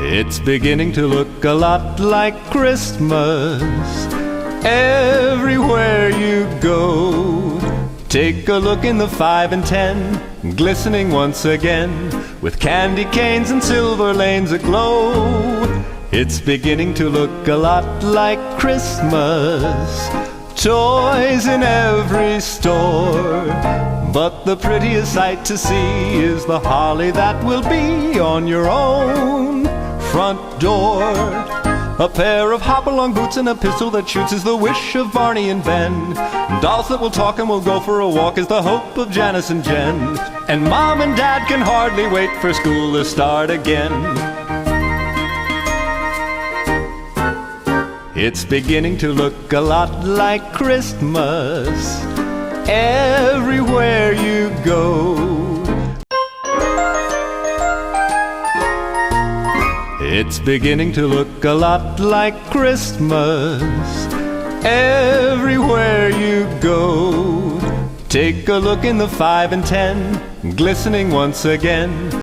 It's beginning to look a lot like Christmas everywhere you go. Take a look in the 5 and 10, glistening once again, with candy canes and silver lanes aglow. It's beginning to look a lot like Christmas, toys in every store. But the prettiest sight to see is the holly that will be on your own front door. A pair of hop-along boots and a pistol that shoots is the wish of Barney and Ben. Dolls that will talk and will go for a walk is the hope of Janice and Jen. And Mom and Dad can hardly wait for school to start again. It's beginning to look a lot like Christmas everywhere you go. It's beginning to look a lot like Christmas everywhere you go. Take a look in the 5 and 10, glistening once again,